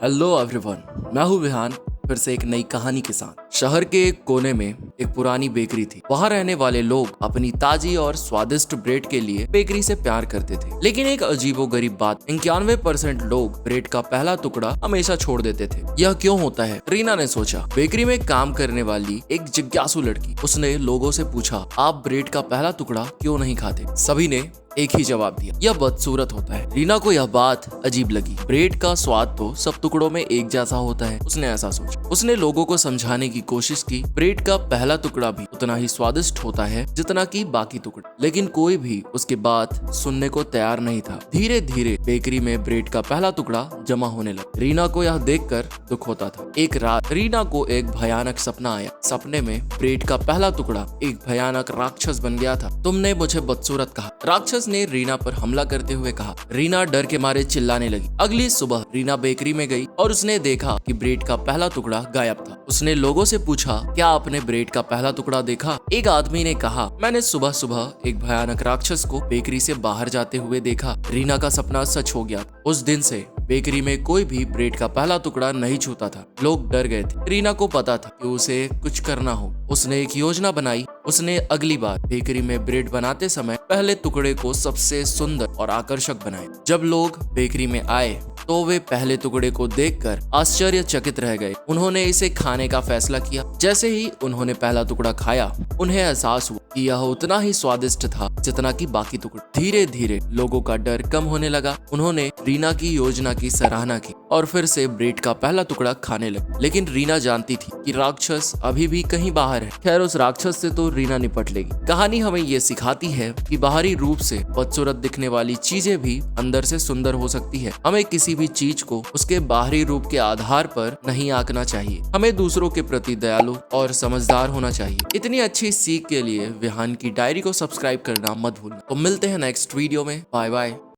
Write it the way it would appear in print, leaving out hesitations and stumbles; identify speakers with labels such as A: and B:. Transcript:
A: Hello everyone, मैं हूँ विहान। फिर से एक नई कहानी के साथ। शहर के एक कोने में एक पुरानी बेकरी थी। वहाँ रहने वाले लोग अपनी ताजी और स्वादिष्ट ब्रेड के लिए बेकरी से प्यार करते थे। लेकिन एक अजीबोगरीब बात, 91% लोग ब्रेड का पहला टुकड़ा हमेशा छोड़ देते थे। यह क्यों होता है? रीना ने सोचा। बेकरी में काम करने वाली एक जिज्ञासु लड़की, उसने लोगों से पूछा, आप ब्रेड का पहला टुकड़ा क्यों नहीं खाते? सभी ने एक ही जवाब दिया, यह बदसूरत होता है। रीना को यह बात अजीब लगी। ब्रेड का स्वाद तो सब टुकड़ों में एक जैसा होता है, उसने ऐसा सोचा। उसने लोगों को समझाने की कोशिश की, ब्रेड का पहला टुकड़ा भी उतना ही स्वादिष्ट होता है जितना कि बाकी टुकड़े। लेकिन कोई भी उसकी बात सुनने को तैयार नहीं था। धीरे धीरे बेकरी में ब्रेड का पहला टुकड़ा जमा होने लगा। रीना को यह देखकर दुख होता था। एक रात रीना को एक भयानक सपना आया। सपने में ब्रेड का पहला टुकड़ा एक भयानक राक्षस बन गया था। तुमने मुझे बदसूरत कहा, राक्षस ने रीना पर हमला करते हुए कहा। रीना डर के मारे चिल्लाने लगी। अगली सुबह रीना बेकरी में गई और उसने देखा कि ब्रेड का पहला टुकड़ा गायब था। उसने लोगों से पूछा, क्या आपने ब्रेड का पहला टुकड़ा देखा? एक आदमी ने कहा, मैंने सुबह सुबह एक भयानक राक्षस को बेकरी से बाहर जाते हुए देखा। रीना का सपना सच हो गया। उस दिन से बेकरी में कोई भी ब्रेड का पहला टुकड़ा नहीं छूता था। लोग डर गए थे। रीना को पता था कि उसे कुछ करना हो। उसने एक योजना बनाई। उसने अगली बार बेकरी में ब्रेड बनाते समय पहले टुकड़े को सबसे सुंदर और आकर्षक बनाया। जब लोग बेकरी में आए तो वे पहले टुकड़े को देखकर आश्चर्यचकित रह गए। उन्होंने इसे खाने का फैसला किया। जैसे ही उन्होंने पहला टुकड़ा खाया, उन्हें एहसास हुआ कि यह उतना ही स्वादिष्ट था जितना कि बाकी टुकड़े। धीरे धीरे लोगों का डर कम होने लगा। उन्होंने रीना की योजना की सराहना की और फिर से ब्रेड का पहला टुकड़ा खाने लगे। लेकिन रीना जानती थी कि राक्षस अभी भी कहीं बाहर है। खैर, उस राक्षस से तो रीना निपट लेगी। कहानी हमें ये सिखाती है कि बाहरी रूप से बदसूरत दिखने वाली चीजें भी अंदर से सुंदर हो सकती है। हमें किसी भी चीज को उसके बाहरी रूप के आधार पर नहीं आंकना चाहिए। हमें दूसरों के प्रति दयालु और समझदार होना चाहिए। इतनी अच्छी सीख के लिए विहान की डायरी को सब्सक्राइब करना मत भूलना। तो मिलते हैं नेक्स्ट वीडियो में। Bye bye.